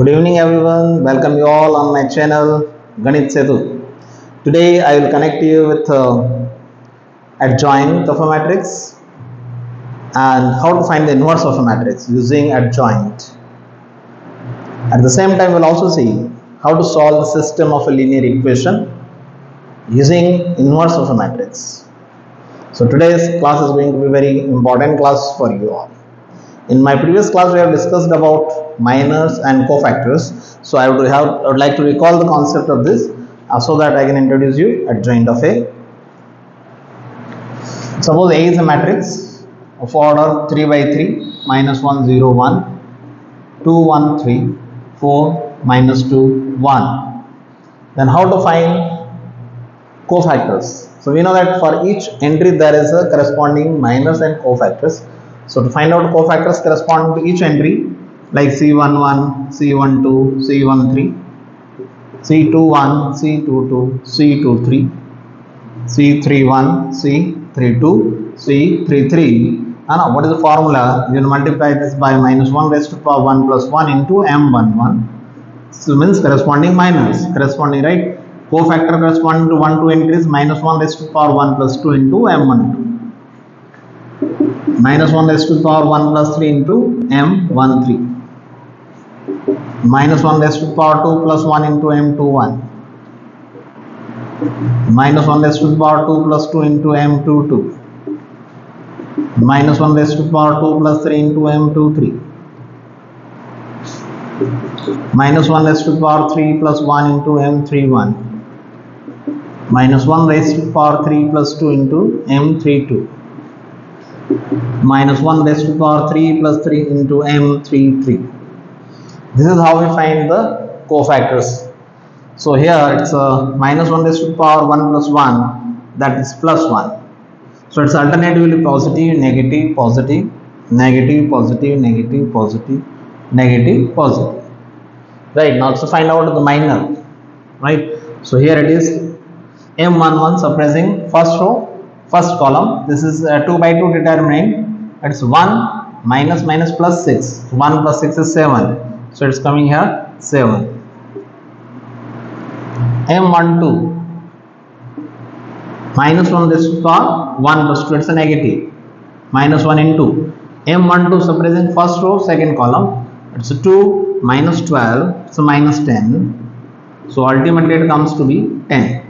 Good evening everyone, welcome you all on my channel Ganit Setu. Today I will connect you with adjoint of a matrix and how to find the inverse of a matrix using adjoint. At the same time we will also see how to solve the system of a linear equation using inverse of a matrix. So today's class is going to be very important class for you all. In my previous class we have discussed about minors and cofactors. So I would like to recall the concept of this so that I can introduce you adjoint of A. Suppose A is a matrix of order 3 by 3, minus 1, 0, 1, 2, 1, 3, 4, minus 2, 1. Then how to find cofactors? So we know that for each entry there is a corresponding minors and cofactors. So to find out cofactors corresponding to each entry, like C11, C12, C13, C21, C22, C23, C31, C32, C33. And what is the formula? You will multiply this by minus 1 raised to power 1 plus 1 into M11. So means corresponding minors, corresponding, right? Cofactor corresponding to 1 to entries minus 1 raised to power 1 plus 2 into M12. Minus 1 raised to the power 1 plus 3 into M13. Minus 1 raised to the power 2 plus 1 into M21. Minus 1 raised to the power 2 plus 2 into M22. Minus 1 raised to the power 2 plus 3 into M23. Minus 1 raised to the power 3 plus 1 into M31. Minus 1 raised to the power 3 plus 2 into M32. Minus 1 raised to the power 3 plus 3 into M33. This is how we find the cofactors. So here it's minus 1 raised to the power 1 plus 1, that is plus 1. So it's alternatively positive, negative, positive, negative, positive, negative, positive, negative, positive. Right, now to find out the minor. Right, so here it is M11 suppressing first row, first column. This is 2 by 2 determinant. It's 1 minus minus plus 6. 1 plus 6 is 7. So it's coming here 7. M12 minus 1 raised to the power 1 plus 2. It's a negative. Minus 1 into M12 suppressing first row, second column. It's 2 minus 12. It's a minus 10. So ultimately it comes to be 10.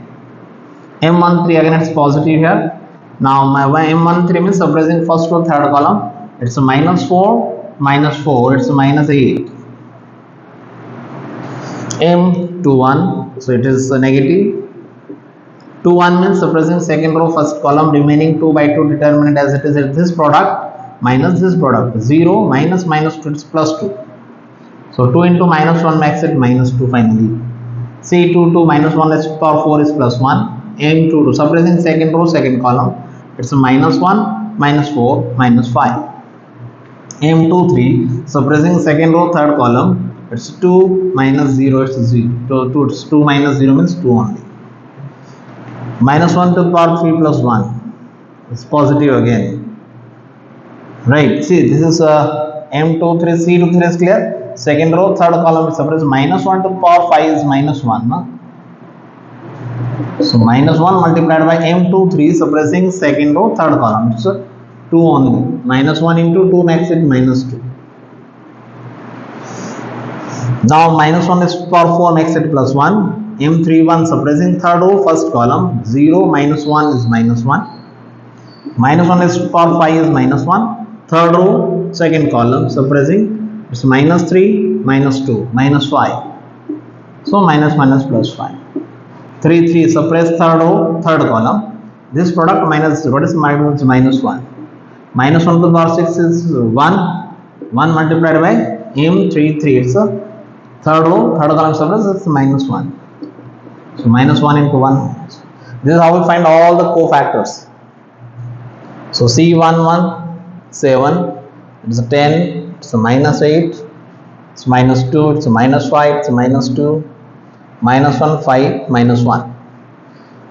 M13 again it's positive here. Now my M13 means suppressing first row, third column. It's a minus 4, minus 4. It's a minus 8. M21, so it is a negative. 21 means suppressing second row, first column, remaining 2 by 2 determinant as it is at this product minus this product. 0 minus minus 2 is plus 2. So 2 into minus 1 makes it minus 2 finally. C22 minus 1 raised to the power 4 is plus 1. M22 suppressing second row, second column. It's a minus 1, minus 4, minus 5. M23 suppressing second row, third column. It's 2 minus 0, it's 0. So 2 minus 0 means 2 only. Minus 1 to the power 3 plus 1. It's positive again. Right, see this is M23, C23 is clear. Second row, third column is suppressed. Minus 1 to the power 5 is minus 1. No? So minus 1 multiplied by M23 suppressing second row, third column. It's 2 only. Minus 1 into 2 makes it minus 2. Now minus 1 is to the power 4 makes it plus 1. M31 suppressing third row, first column. 0 minus 1 is minus 1. Minus 1 is to the power 5 is minus 1. Third row, second column suppressing. It's minus 3, minus 2, minus 5. So minus minus plus 5. 3, 3 suppress third row, third column. This product minus, what is minus? Minus 1. Minus 1 to the power 6 is 1. 1 multiplied by M33. It's a third row, third column suppress. It's minus 1. So minus 1 into 1. This is how we find all the cofactors. So C11, 7. It's a 10. It's a minus 8. It's minus 2. It's a minus 5. It's a minus 2. Minus 1, 5, minus 1.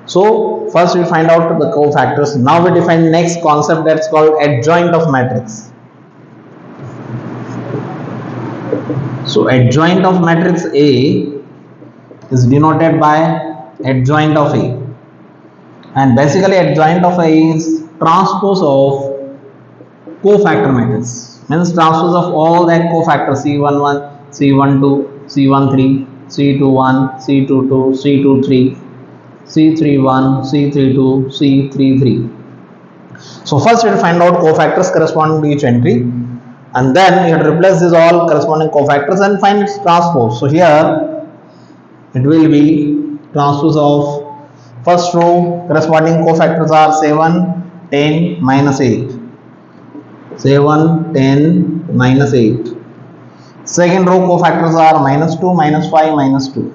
So first we find out the cofactors. Now we define next concept that's called adjoint of matrix. So adjoint of matrix A is denoted by adjoint of A, and basically adjoint of A is transpose of cofactor matrix, means transpose of all that cofactors C11, C12, C13, C21, C22, C23, C31, C32, C33. So first you have to find out cofactors corresponding to each entry, and then you have to replace these all corresponding cofactors and find its transpose. So here it will be transpose of first row corresponding cofactors are 7, 10, minus 8. 7, 10, minus 8. Second row cofactors are minus 2, minus 5, minus 2.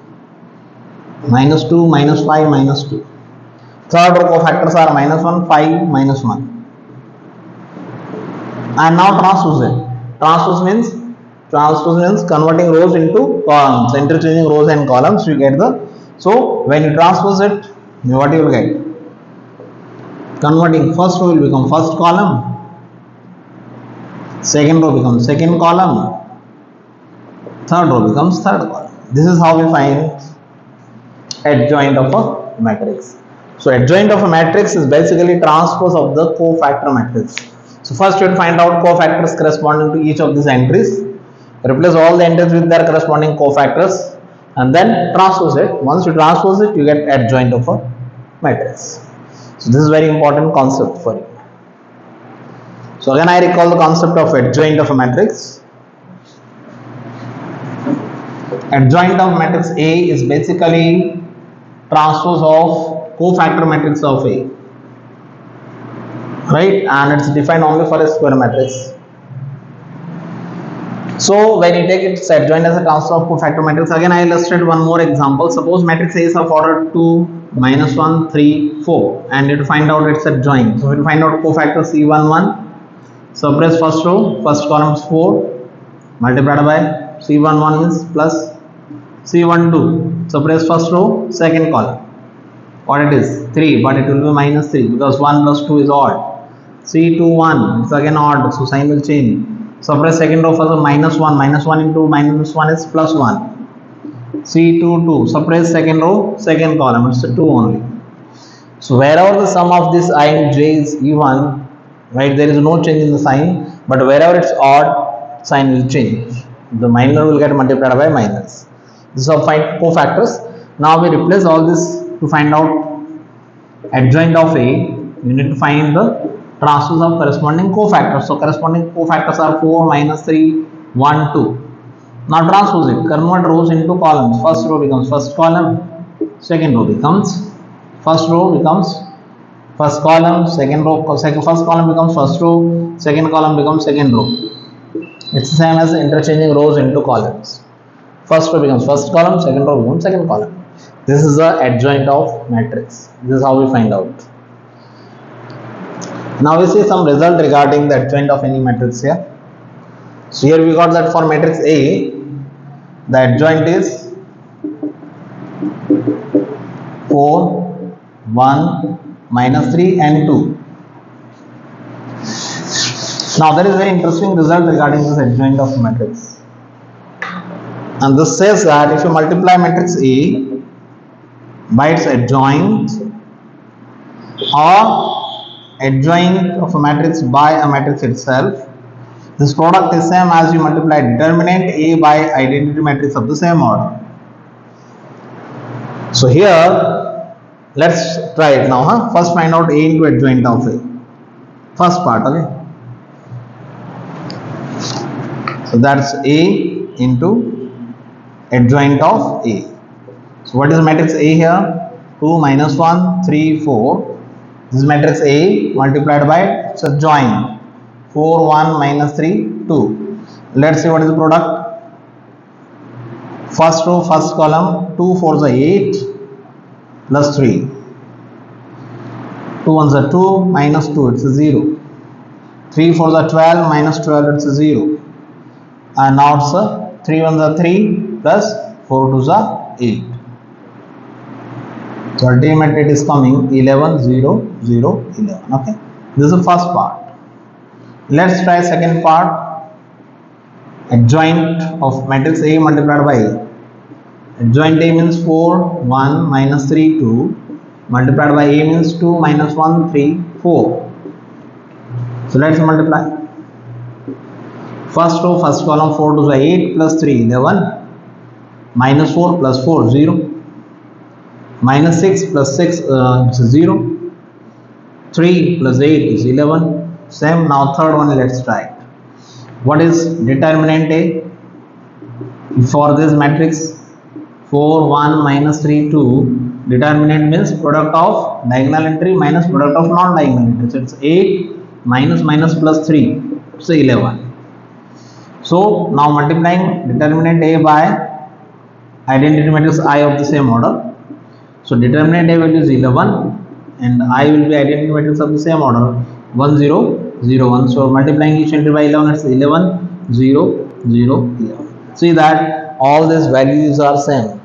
Minus 2, minus 5, minus 2. Third row cofactors are minus 1, 5, minus 1. And now transpose it. Transpose means converting rows into columns, interchanging rows and columns. You get the, so when you transpose it, what you will get? Converting first row will become first column, second row becomes second column, third row becomes third column. This is how we find adjoint of a matrix. So adjoint of a matrix is basically transpose of the cofactor matrix. So first you will find out cofactors corresponding to each of these entries, replace all the entries with their corresponding cofactors, and then transpose it. Once you transpose it, you get adjoint of a matrix. So this is very important concept for you. So again I recall the concept of adjoint of a matrix. Adjoint of matrix A is basically transpose of cofactor matrix of A, right? And it's defined only for a square matrix. So when you take its adjoint as a transpose of cofactor matrix, again I illustrate one more example. Suppose matrix A is of order 2, minus 1, 3, 4, and you find out its adjoint. So we will find out cofactor C11. Suppress first row, first column is 4, multiplied by C11 means plus C12. Suppress first row, second column. What it is? 3, but it will be minus 3 because 1 plus 2 is odd. C21, it's again odd, so sign will change. Suppress second row for the minus 1, minus 1 into minus 1 is plus 1. C22, suppress second row, second column, it's 2 only. So wherever the sum of this I and j is even, right, there is no change in the sign, but wherever it's odd, sign will change. The minor will get multiplied by minus. This is how find cofactors. Now we replace all this to find out adjoint of A. You need to find the transpose of corresponding cofactors. So corresponding cofactors are 4, minus 3, 1, 2. Now transpose it. Convert rows into columns. First row becomes first column. Second row becomes first row becomes first column. Second row, first column becomes first row. Second column becomes second row. It's the same as interchanging rows into columns. First row becomes first column. Second row becomes second column. This is the adjoint of matrix. This is how we find out. Now we see some result regarding the adjoint of any matrix here. So here we got that for matrix A, the adjoint is 4, 1, minus 3 and 2. Now there is a very interesting result regarding this adjoint of matrix. And this says that if you multiply matrix A by its adjoint or adjoint of a matrix by a matrix itself, this product is same as you multiply determinant A by identity matrix of the same order. So here let's try it now. First find out A into adjoint of A. First part, okay. So that's A into adjoint of A. So what is matrix A here? 2, minus 1, 3, 4. This is matrix A multiplied by its adjoint. 4, 1, minus 3, 2. Let's see what is the product. First row, first column, 2 4s are 8 plus 3. 2 1s are 2 minus 2, it's a 0. 3 4s are 12 minus 12, it's a 0. And now it's a 3 1s are 3 plus 4 2s are 8. So ultimately it is coming 11 0 0 11. Okay, this is the first part. Let's try second part. Adjoint of matrix A multiplied by A. Adjoint A means 4, 1, minus 3, 2. Multiplied by A means 2, minus 1, 3, 4. So let's multiply. First row, first column, 4 to the 8 plus 3, 11. Minus 4 plus 4, 0. Minus 6 plus 6 is 0. 3 plus 8 is 11. Same. Now third one, let's try it. What is determinant A for this matrix? 4, 1, minus 3, 2. Determinant means product of diagonal entry minus product of non-diagonal entry. So it's 8 minus minus plus 3. So 11. So now multiplying determinant A by identity matrix I of the same order. So determinant A value is 11 and I will be identity matrix of the same order 1, 0, 0, 1. So multiplying each entry by 11, it's 11, 0, 0, 11. See that all these values are same.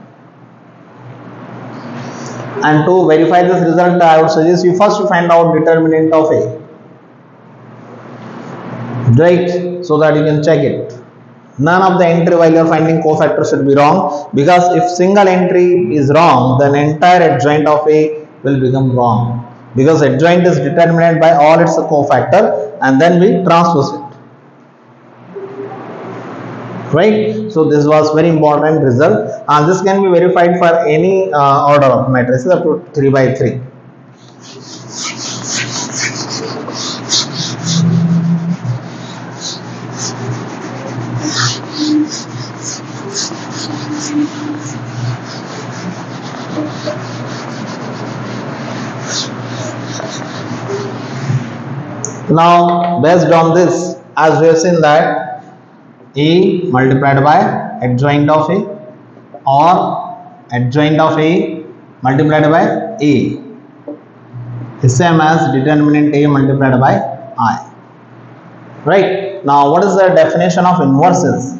And to verify this result, I would suggest you first find out determinant of A, right? So that you can check it. None of the entry while you are finding cofactor should be wrong, because if single entry is wrong, then entire adjoint of A will become wrong, because adjoint is determined by all its cofactor and then we transpose it, right? So this was very important result, and this can be verified for any order of matrices up to 3 by 3. Now based on this, as we have seen that A multiplied by adjoint of A or adjoint of A multiplied by A is same as determinant A multiplied by I, right? Now what is the definition of inverses?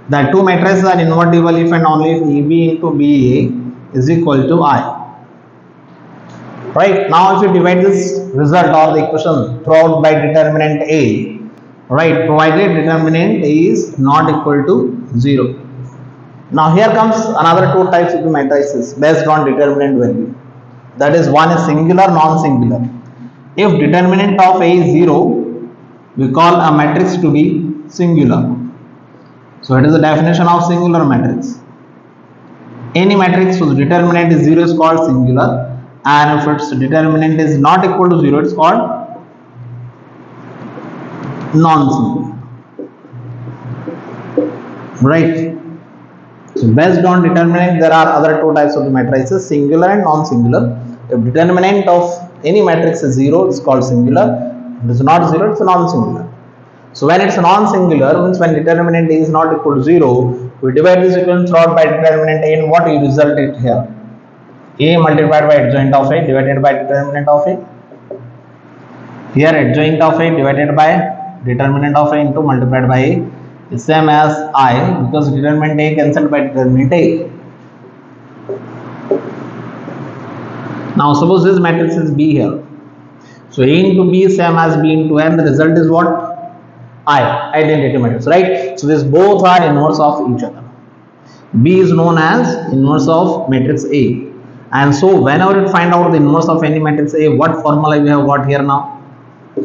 That two matrices are invertible if and only if EB into BA is equal to I. Right, now if you divide this result or the equation throughout by determinant A, right, provided determinant A is not equal to 0. Now here comes another two types of the matrices based on determinant value. That is, one is singular, non-singular. If determinant of A is 0, we call a matrix to be singular. So it is the definition of singular matrix. Any matrix whose determinant is 0 is called singular, and if its determinant is not equal to 0, it's called non-singular, right? So based on determinant, there are other two types of the matrices, singular and non-singular. If determinant of any matrix is 0, it's called singular. If it is not 0, it's non-singular. So when it's non-singular, means when determinant is not equal to 0, we divide this equation throughout by determinant A, and what we result it here? A multiplied by adjoint of A divided by determinant of A. Here adjoint of A divided by determinant of A into multiplied by A is same as I, because determinant A cancelled by determinant A. Now suppose this matrix is B here. So A into B is same as B into A, and the result is what? I, identity matrix, right? So these both are inverse of each other. B is known as inverse of matrix A. And so whenever you find out the inverse of any matrix A, what formula we have got here now?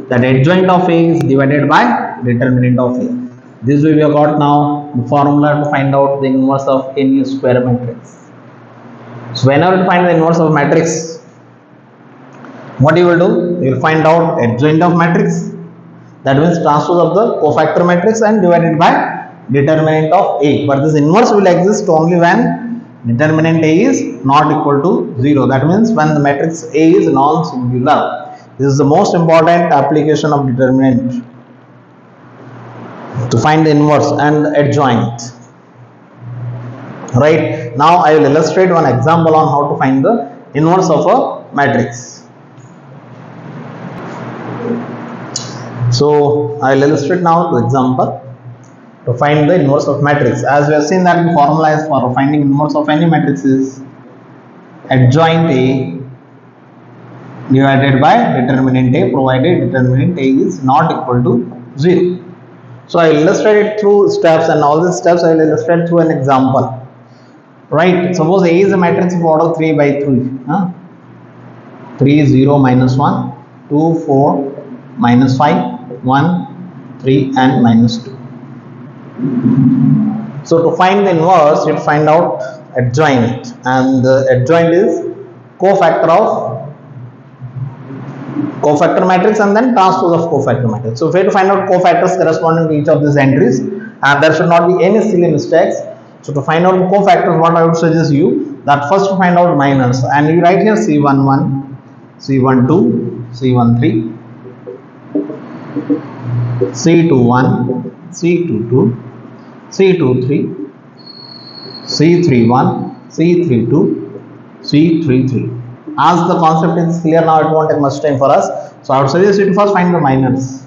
That adjoint of A is divided by determinant of A. This way we have got now the formula to find out the inverse of any square matrix. So whenever you find the inverse of matrix, what you will do? You will find out adjoint of matrix, that means transpose of the cofactor matrix, and divided by determinant of A. But this inverse will exist only when determinant A is not equal to 0. That means when the matrix A is non-singular. This is the most important application of determinant, to find the inverse and the adjoint. Right, now I will illustrate one example on how to find the inverse of a matrix. So I will illustrate now the example to find the inverse of matrix. As we have seen that the formula is for finding inverse of any matrix is adjoint A divided by determinant A, provided determinant A is not equal to 0. So I will illustrate it through steps, and all these steps I will illustrate through an example. Right? Suppose A is a matrix of order 3 by 3. 3, 0, minus 1, 2, 4, minus 5, 1, 3, and minus 2. So to find the inverse, you find out adjoint, and the adjoint is cofactor matrix and then transpose of cofactor matrix. So we have to find out cofactors corresponding to each of these entries, and there should not be any silly mistakes. So to find out cofactors, what I would suggest you that first to find out minors, and you write here C11, C12, C13, C21, C22, C23, C31, C32, C33. As the concept is clear now, it won't take much time for us. So I would suggest you to first find the minors.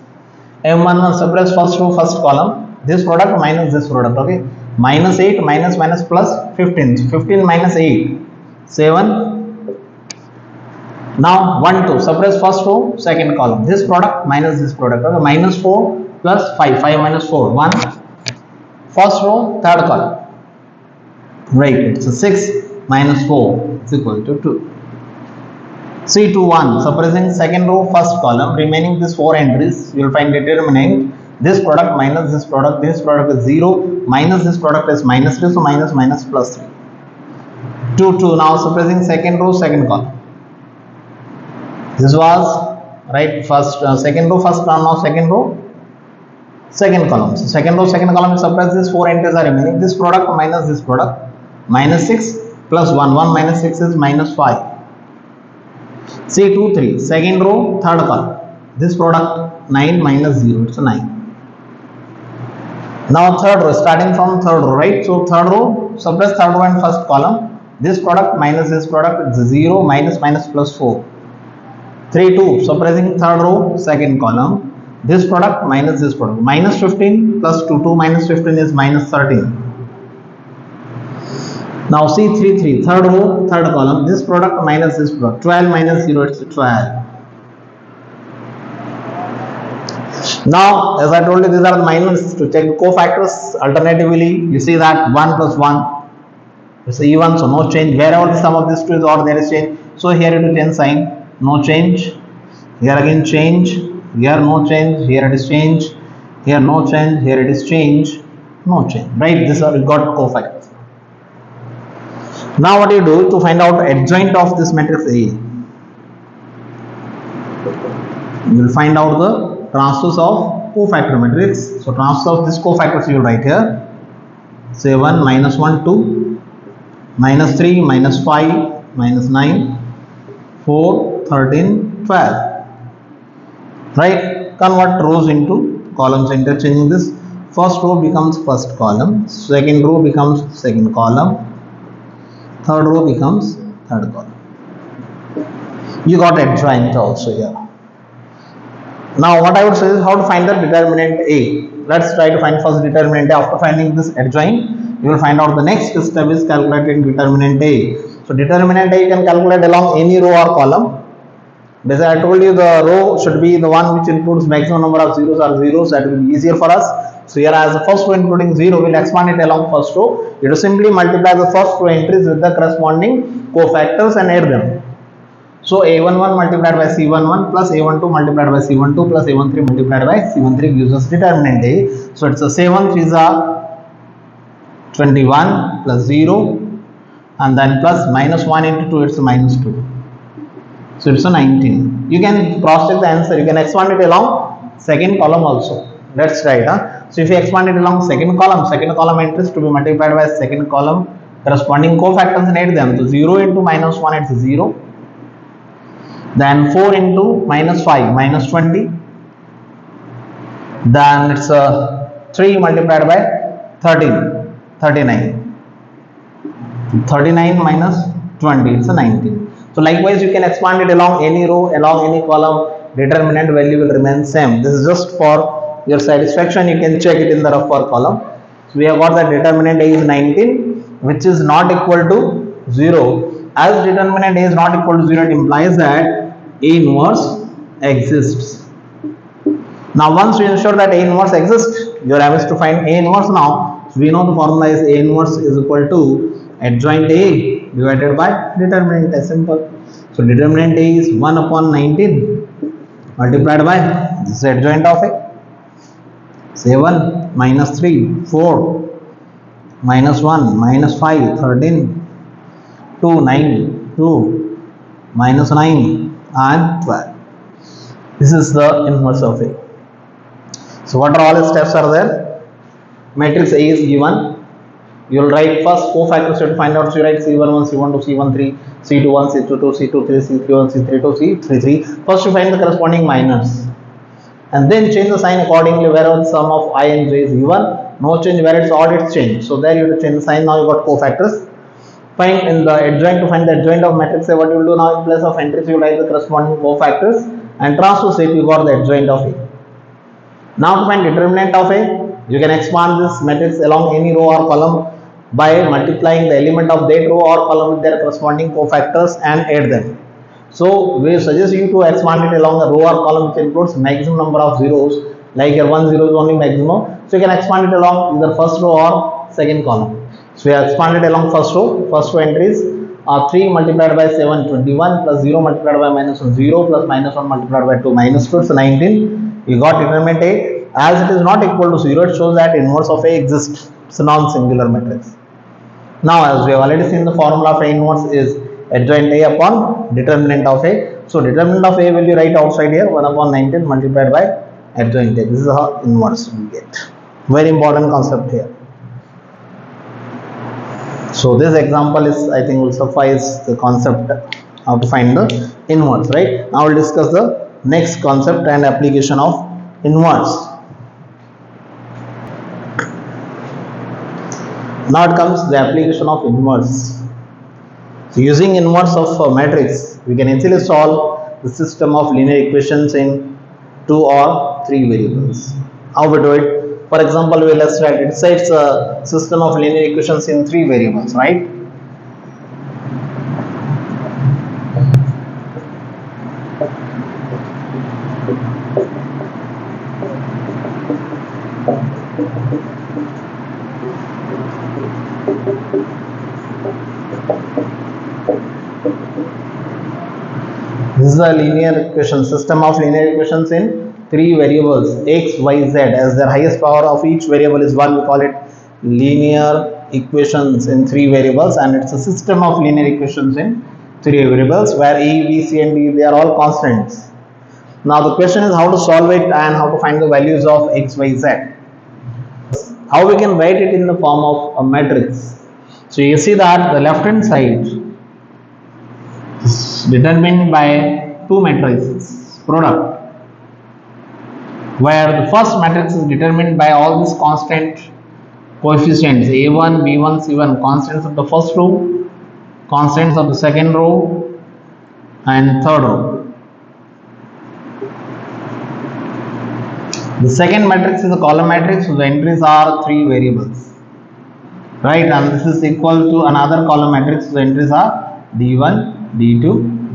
M11 suppress first row, first column. This product minus this product. Okay. Minus 8, minus plus 15. So 15 minus 8, 7. Now 1, 2. Suppress first row, second column. This product minus this product. Okay. Minus 4 plus 5. 5 minus 4, 1. First row, third column. Right. It's a 6 minus 4 is equal to 2. C21, suppressing second row, first column, remaining these 4 entries, you will find determinant this product minus this product is 0, minus this product is minus 3, so minus plus 3. 2, 2, now suppressing second row, second column. This was, right, first, second row, first column, now second row, second column. So second row, second column, suppress these 4 entries are remaining, this product minus this product, minus 6 plus 1, 1 minus 6 is minus 5. C23, second row, third column. This product 9 minus 0, it's a 9. Now third row, starting from third row, right? So third row, suppress third row and first column. This product minus this product, it's 0 minus plus 4. 3, 2, suppressing third row, second column. This product minus this product, minus 15 plus 2, 2 minus 15 is minus 13. Now C33, third row, third column, this product minus this product, 12 minus 0, it's 12. Now, as I told you, these are the minors. To check the cofactors, alternatively, you see that 1 plus 1 is even, so no change. Wherever the sum of these two is odd, there is change. So here it is change sign, no change. Here again change, here no change, here it is change, here no change, here it is change, no change. Right, this are we got cofactors. Now what do you do to find out adjoint of this matrix A? You will find out the transpose of cofactor matrix. So transpose of this cofactors you will write here. Say 1, minus 1, 2, minus 3, minus 5, minus 9, 4, 13, 12. Right? Convert rows into columns, interchanging this. First row becomes first column, second row becomes second column, third row becomes third column. You got adjoint also here. Now what I would say is how to find the determinant A. Let's try to find first determinant A. After finding this adjoint, you will find out the next step is calculating determinant A. So determinant A you can calculate along any row or column. As I told you, the row should be the one which includes maximum number of zeros or zeros. That will be easier for us. So here as the first row including 0, we will expand it along first row. You will simply multiply the first row entries with the corresponding cofactors and add them. So A11 multiplied by C11 plus A12 multiplied by C12 plus A13 multiplied by C13 gives us determinant A. So it's a 7 3s are 21 plus 0 and then plus minus 1 into 2, it's a minus 2. So it's a 19. You can cross check the answer. You can expand it along second column also. Let's try it. So if you expand it along second column entries to be multiplied by second column corresponding cofactors and add them. So 0 into minus 1, it's 0. Then 4 into minus 5, minus 20. Then it's 3 multiplied by 13, 39. 39 minus 20, it's a 19. So likewise you can expand it along any row, along any column, determinant value will remain same. This is just for your satisfaction, you can check it in the rough or column. So we have got that determinant A is 19, which is not equal to 0. As determinant A is not equal to 0, it implies that A inverse exists. Now once we ensure that A inverse exists, your aim is to find A inverse now. So we know the formula is A inverse is equal to adjoint A divided by determinant A. Simple. So determinant A is 1 upon 19 multiplied by this adjoint of A. 7 minus 3 4 minus 1 minus 5 13 2 9 2 minus 9 and 12. This is the inverse of A. So what are all the steps are there? Matrix A is given. You will write first cofactors to find out. So you write C11, C12, C13, C21, C22, C23, C31, C32, C33. First you find the corresponding minors. And then change the sign accordingly wherever the sum of I and j is given. No change where it's odd, it's change. So there you have to change the sign. Now you got cofactors. Find in the adjoint to find the adjoint of matrix A. What you will do now in place of entries, you will write the corresponding cofactors and transpose it. You got the adjoint of A. Now to find determinant of A, you can expand this matrix along any row or column by multiplying the element of that row or column with their corresponding cofactors and add them. So we suggest you to expand it along a row or column which includes maximum number of zeros, like here 1 0 is only maximum. So you can expand it along either first row or second column. So we have expanded along first row. First row entries are 3 multiplied by 7 21 plus 0 multiplied by minus 1 0 plus minus 1 multiplied by 2 minus 2, so 19. You got determinant A. As it is not equal to 0, it shows that inverse of A exists. It's a non-singular matrix. Now as we have already seen, the formula of A inverse is adjoint A upon determinant of A. So determinant of A will be right outside here, 1 upon 19 multiplied by adjoint A. This is how inverse we get. Very important concept here. So this example is, I think, will suffice the concept how to find the inverse, right? Now we'll discuss the next concept and application of inverse. Now it comes the application of inverse. So using inverse of a matrix, we can easily solve the system of linear equations in 2 or 3 variables. How we do it? For example, we will illustrate it. Say it's a system of linear equations in 3 variables, right? This is a linear equation, system of linear equations in 3 variables x, y, z. As their highest power of each variable is 1, we call it linear equations in 3 variables, and it's a system of linear equations in 3 variables where a, b, c and d, they are all constants. Now the question is how to solve it and how to find the values of x, y, z. How we can write it in the form of a matrix. So you see that the left hand side is determined by 2 matrices product, where the first matrix is determined by all these constant coefficients a1, b1, c1, constants of the first row, constants of the second row and third row. The second matrix is a column matrix, so the entries are 3 variables, right? And this is equal to another column matrix, so the entries are d1, d2,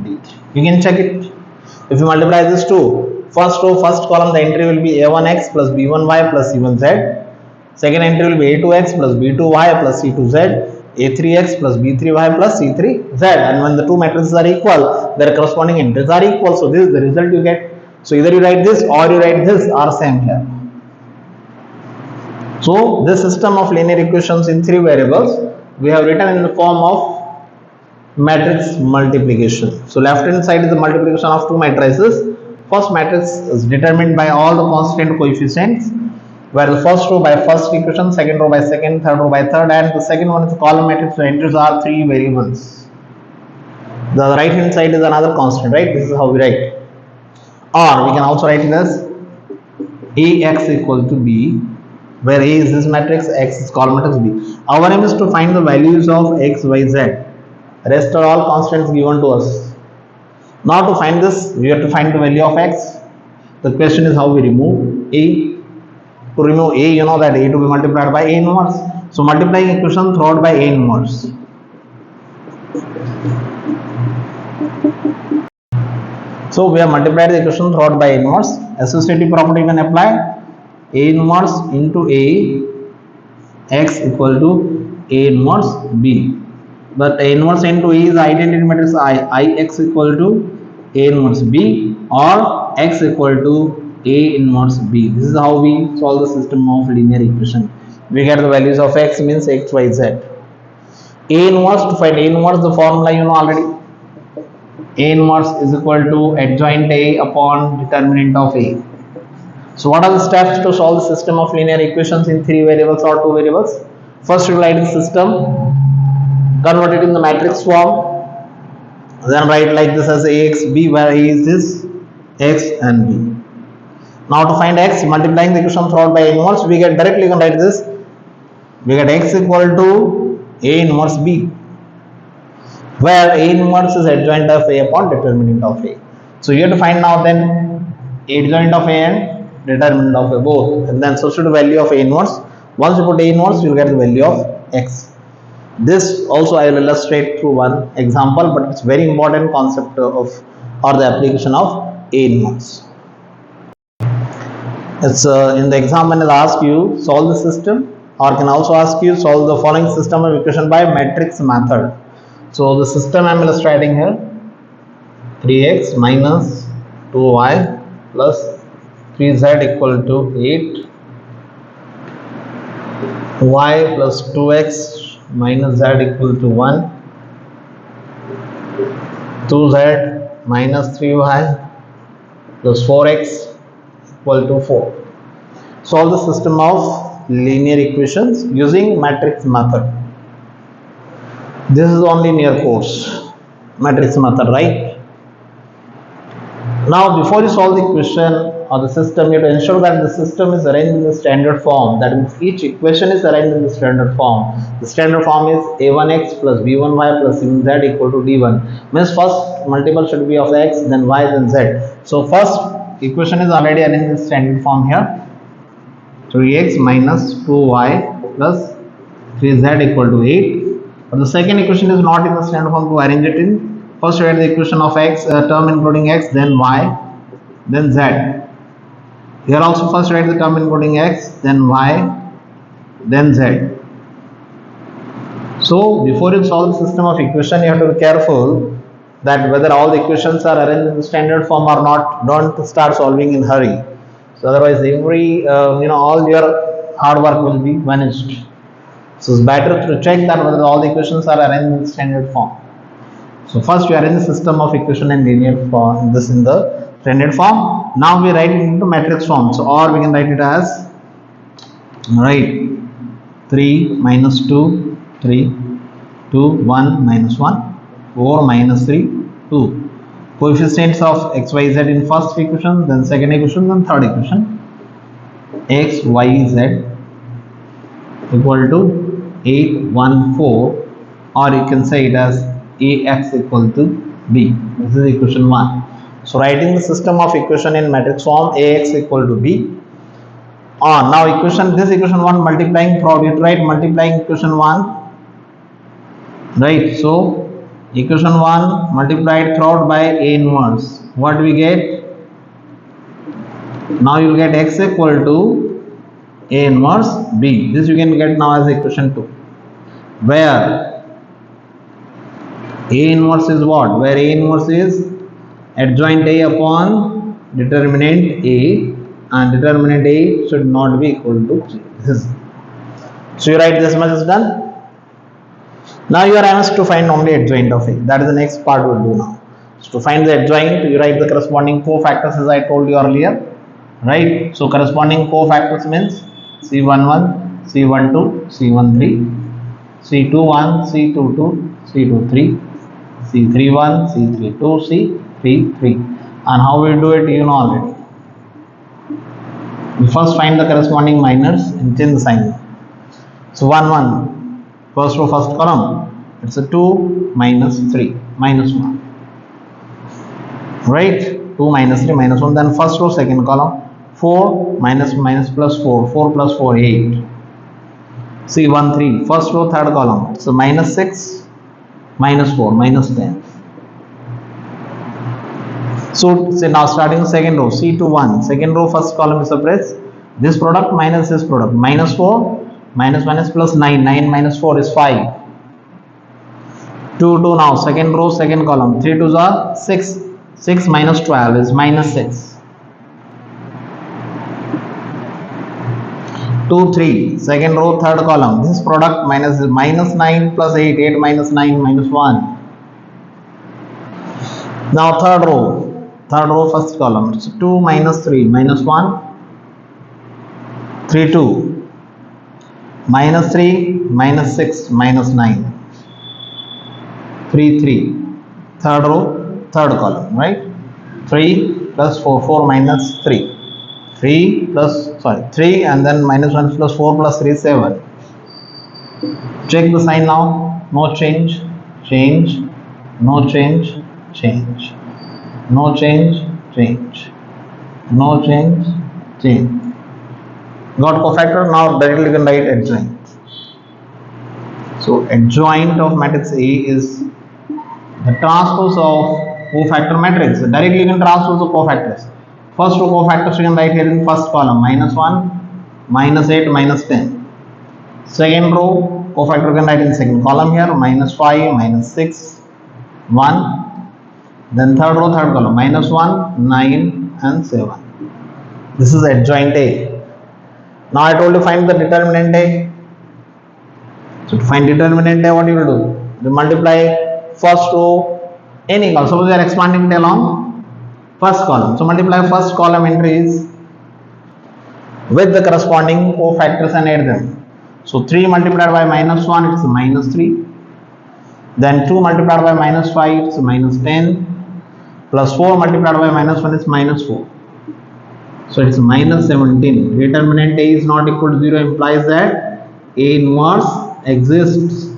d3. You can check it. If you multiply this two, first row, first column, the entry will be a1x plus b1y plus c1z. Second entry will be a2x plus b2y plus c2z, a3x plus b3y plus c3z. And when the two matrices are equal, their corresponding entries are equal. So this is the result you get. So either you write this or you write this are same here. So this system of linear equations in 3 variables we have written in the form of matrix multiplication. So left hand side is the multiplication of 2 matrices. First matrix is determined by all the constant coefficients, where the first row by first equation, second row by second, third row by third, and the second one is a column matrix, so entries are 3 variables. The right hand side is another constant, right? This is how we write. Or we can also write it as ax equal to b, where a is this matrix, x is column matrix b. Our aim is to find the values of x, y, z. Rest are all constants given to us. Now to find this, we have to find the value of x. The question is how we remove a. To remove a, you know that a to be multiplied by a inverse. So multiplying equation throughout by a inverse. So we have multiplied the equation throughout by inverse. Associative property can apply. A inverse into A x equal to A inverse B. But A inverse into E is identity matrix I x equal to A inverse B or x equal to A inverse B. This is how we solve the system of linear equation. We get the values of x means x, y, z. A inverse, to find A inverse, the formula you know already. A inverse is equal to adjoint A upon determinant of A. So what are the steps to solve the system of linear equations in 3 variables or 2 variables? First you write the system, convert it in the matrix form, then write like this as Ax B, where A is this x and B. Now to find x, multiplying the equation throughout by inverse, we get directly, you can write this, we get x equal to A inverse B, where A inverse is adjoint of A upon determinant of A. So you have to find now then adjoint of A and determinant of A both, and then substitute the value of A inverse. Once you put A inverse, you will get the value of x. This also I will illustrate through one example, but it's very important concept of or the application of A inverse. It's in the exam when it asks you solve the system, or can also ask you solve the following system of equation by matrix method. So the system I am illustrating here: 3x minus 2y plus 3z equal to 8, y plus 2x minus z equal to 1, 2z minus 3y plus 4x equal to 4. Solve the system of linear equations using matrix method. This is only linear course, matrix method, right? Now before you solve the equation or the system, you have to ensure that the system is arranged in the standard form. That means each equation is arranged in the standard form. The standard form is a1x plus b1y plus c1z equal to d1. Means first multiple should be of x, then y, then z. So first equation is already arranged in the standard form here. 3x minus 2y plus 3z equal to 8. But the second equation is not in the standard form. To arrange it in, first write the equation of x, term including x, then y, then z. Here also first write the term including x, then y, then z. So before you solve the system of equation, you have to be careful that whether all the equations are arranged in the standard form or not. Don't start solving in hurry. So otherwise every all your hard work will be vanished. So it's better to check that whether all the equations are arranged in the standard form. So first we arrange the system of equation in linear form, this in the standard form. Now we write it into matrix form. So or we can write it as 3 minus 2, 3, 2, 1 minus 1, 4 minus 3, 2. Coefficients of x, y, z in first equation, then second equation, then third equation. X, y, z equal to 8, 1, 4, or you can say it as Ax equal to B. This is equation 1. So writing the system of equation in matrix form, Ax equal to B. Now equation, this equation 1 multiplying throughout, you write multiplying equation 1, right? So equation 1 multiplied throughout by A inverse. What do we get? Now you will get x equal to A inverse B. This you can get now as equation 2, where A inverse is what? Where A inverse is adjoint A upon determinant A, and determinant A should not be equal to 3. So you write this much is done. Now you are asked to find only adjoint of A. That is the next part we will do now. So to find the adjoint, you write the corresponding cofactors as I told you earlier, right? So corresponding cofactors means C11, C12, C13, C21, C22, C23, C31, C32, C33. And how we do it, you know already. We first find the corresponding minors and change the sign. So 1, 1, first row, first column, it's a 2 minus 3, minus 1. Right? 2 minus 3, minus 1. Then first row, second column, 4 minus minus plus 4, 4 plus 4, 8. See 1, 3, first row, third column, so minus 6, minus 4, minus 10. So say now starting second row, C to 1, second row first column is suppressed. This product minus this product, minus 4, minus minus plus 9, 9 minus 4 is 5. 2 2 now, second row, second column, 3 2s are 6, 6 minus 12 is minus 6. 2 3, second row, third column, this product minus 9 plus 8, 8 minus 9 minus 1. Now third row first column, it's 2 minus 3 minus 1, 3 2, minus 3 minus 6 minus 9, 3 3, third row third column, right? 3 plus 4, 4 minus 3, 3 and then minus 1 plus 4 plus 3 7. Check the sign now, no change, change, no change, change, no change, change, no change, change. Got cofactor. Now directly you can write adjoint. So adjoint of matrix A is the transpose of cofactor matrix. Directly you can transpose the cofactors. First two cofactors you can write here in first column, minus 1, minus 8, minus 10. Second row cofactor you can write in second column here, minus 5, minus 6, 1. Then third row third column, minus 1, 9 and 7. This is adjoint A. Now I told you find the determinant A. So to find determinant A, what you will do? You multiply first row any column. Suppose you are expanding it along first column. So multiply first column entries with the corresponding cofactors and add them. So 3 multiplied by minus 1, it's minus 3. Then 2 multiplied by minus 5, it's minus 10. Plus 4 multiplied by minus 1 is minus 4. So it's minus 17. Determinant A is not equal to 0 implies that A inverse exists.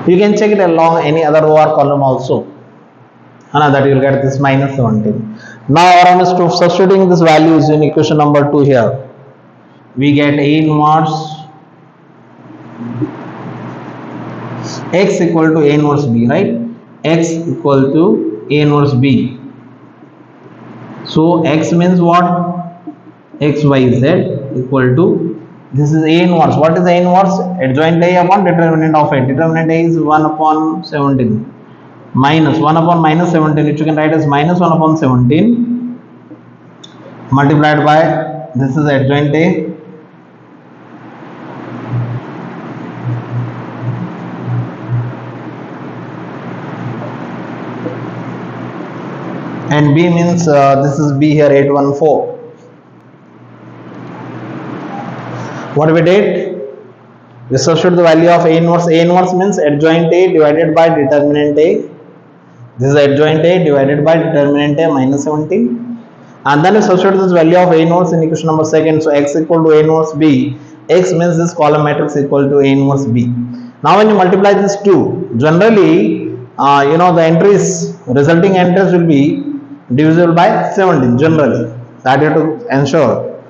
You can check it along any other row or column also. That you will get this minus 17. Now our aim is to substituting these values in equation number 2 here. We get A inverse x equal to A inverse B, right? X equal to A inverse B. So x means what? X y z equal to, this is A inverse. What is A inverse? Adjoint A upon determinant of A. Determinant A is 1 upon 17. Minus 1 upon minus 17, which you can write as minus 1 upon 17 multiplied by, this is adjoint A. And B means this is B here, 814. What we did? We substitute the value of A inverse. A inverse means adjoint A divided by determinant A. This is adjoint A divided by determinant A minus 17. And then we substitute this value of A inverse in equation number 2. So x equal to A inverse B. X means this column matrix equal to A inverse B. Now when you multiply these two, generally the entries, resulting entries will be divisible by 17 generally. That you have to ensure.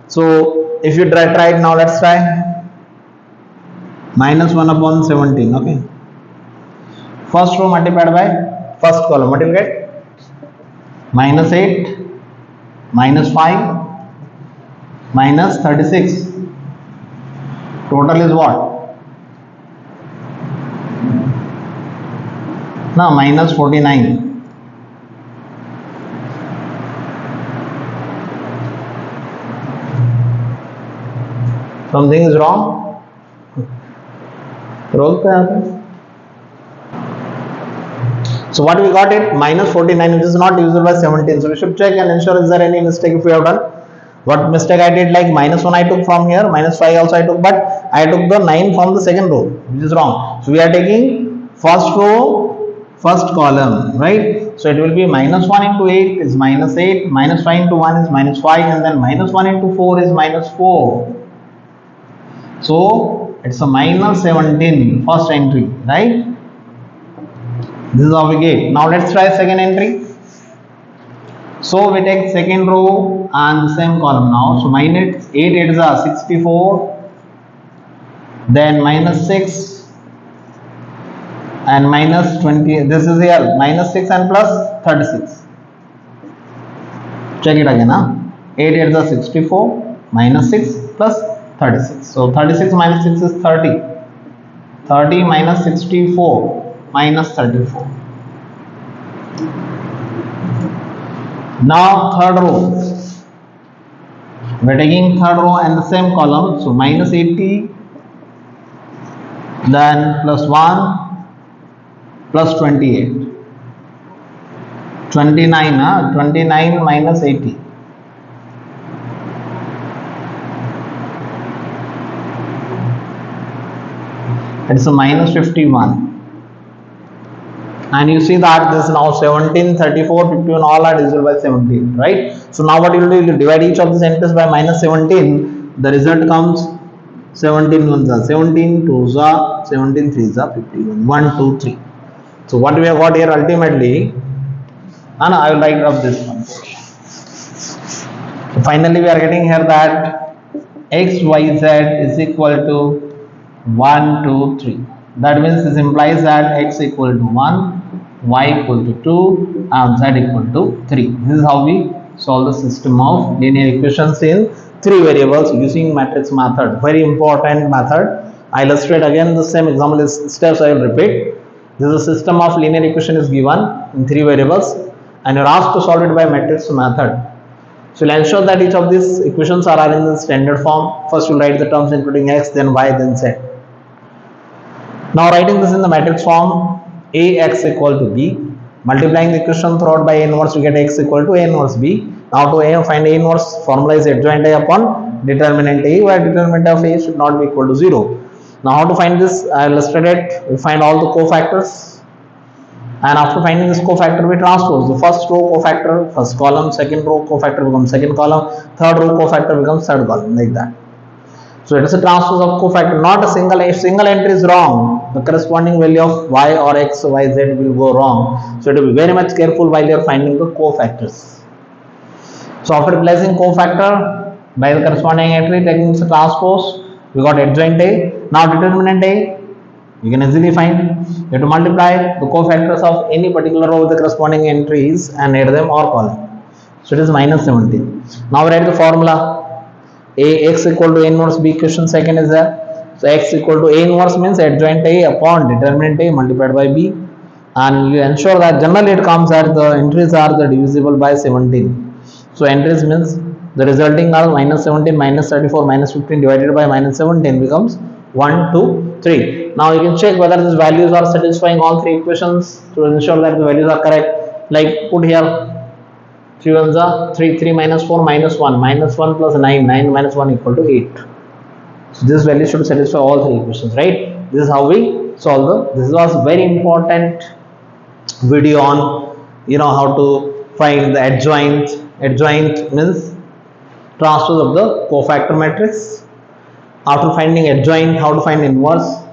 So if you try it now, let's try. Minus 1 upon 17, okay. First row multiplied by first column, what you will get? Minus 8, minus 5, minus 36. Total is what? Now minus 49. Something is wrong. So what we got it? Minus 49, which is not divisible by 17. So we should check and ensure is there any mistake if we have done. What mistake I did, like minus 1 I took from here, minus 5 also I took, but I took the 9 from the second row, which is wrong. So we are taking first row, first column, right? So it will be minus 1 into 8 is minus 8, minus 5 into 1 is minus 5, and then minus 1 into 4 is minus 4. So it's a minus 17 first entry, right? This is how we get. Now let's try second entry. So we take second row and the same column now. So minus 8 8s are 64, then minus 6, and minus 20, this is here minus 6 and plus 36. Check it again, 8 8 is 64, minus 6 plus 36. So 36 minus 6 is 30. 30 minus 64 minus 34. Now third row, we are taking third row and the same column. So minus 80, then plus 1 plus 28. 29, 29 minus 80. It's a minus 51. And you see that this is now 17, 34, 51 all are divisible by 17, right? So now what you will do, you will divide each of these entries by minus 17. The result comes 17 ones are 17, 2s are 17, 3s are 51. 1, 2, 3. So what we have got here ultimately, and I will write up this one. So finally we are getting here that x, y, z is equal to 1, 2, 3. That means this implies that x equal to 1, y equal to 2 and z equal to 3. This is how we solve the system of linear equations in 3 variables using matrix method. Very important method. I illustrate again the same example steps I will repeat. This is a system of linear equation is given in 3 variables and you are asked to solve it by matrix method. So we'll ensure that each of these equations are arranged in standard form. First we'll write the terms including x, then y, then z. Now writing this in the matrix form, ax equal to b, multiplying the equation throughout by a inverse, we get x equal to a inverse b. Now to find a inverse, formula is adjoint a upon determinant a, where determinant of a should not be equal to 0. Now how to find this? I illustrated. We find all the cofactors, and after finding this cofactor, we transpose the first row cofactor, first column, second row cofactor becomes second column, third row cofactor becomes third column, like that. So it is a transpose of cofactor, not a single. If single entry is wrong, the corresponding value of y or x, y, z will go wrong. So it will be very much careful while you are finding the cofactors. So after replacing cofactor by the corresponding entry, taking the transpose, we got adjoint a. Now determinant a, you can easily find. You have to multiply the cofactors of any particular row with the corresponding entries and add them or column. So it is minus 17. Now we write the formula. Ax equal to a inverse b, equation second is there. So x equal to a inverse means adjoint a upon determinant a multiplied by b, and you ensure that generally it comes that the entries are the divisible by 17. So entries means the resulting are minus 17, minus 34, minus 15 divided by minus 17 becomes 1, 2, 3. Now you can check whether these values are satisfying all 3 equations to ensure that the values are correct. Like put here 3 ones are 3, 3 minus 4 minus 1, minus 1 plus 9, 9 minus 1 equal to 8. So this value should satisfy all 3 equations, right? This is how we solve this was very important video on how to find the adjoint. Adjoint means transpose of the cofactor matrix. After finding adjoint, how to find inverse.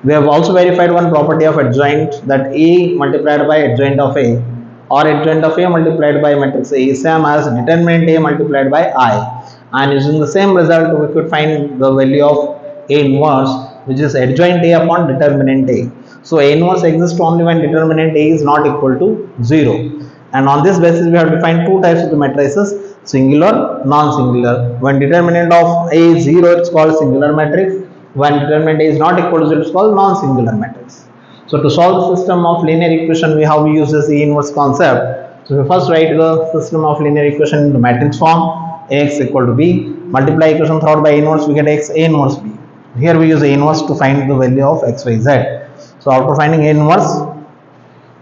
We have also verified one property of adjoint, that A multiplied by adjoint of A or adjoint of A multiplied by matrix A is same as determinant A multiplied by I, and using the same result we could find the value of A inverse, which is adjoint A upon determinant A. So A inverse exists only when determinant A is not equal to 0, and on this basis we have defined 2 types of the matrices: singular, non-singular. When determinant of A is 0, it's called singular matrix. When determinant A is not equal to 0, it's called non-singular matrix. So to solve the system of linear equation, we use this A inverse concept. So we first write the system of linear equation in the matrix form: Ax equal to b, multiply equation throughout by inverse, we get x A inverse b. Here we use A inverse to find the value of x, y, z. So after finding A inverse,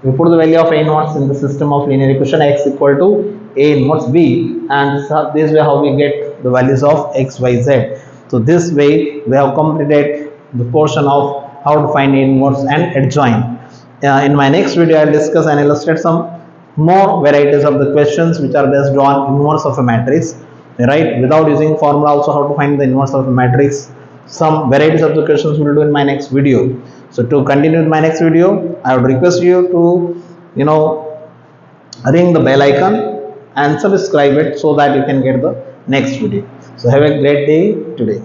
we put the value of A inverse in the system of linear equation x equal to A inverse b, and this way how we get the values of x, y, z. So this way we have completed the portion of how to find inverse and adjoint. In my next video, I will discuss and illustrate some more varieties of the questions which are based on inverse of a matrix, right? Without using formula, also how to find the inverse of a matrix. Some varieties of the questions we will do in my next video. So to continue with my next video, I would request you to ring the bell icon and subscribe it so that you can get the next video. So have a great day today.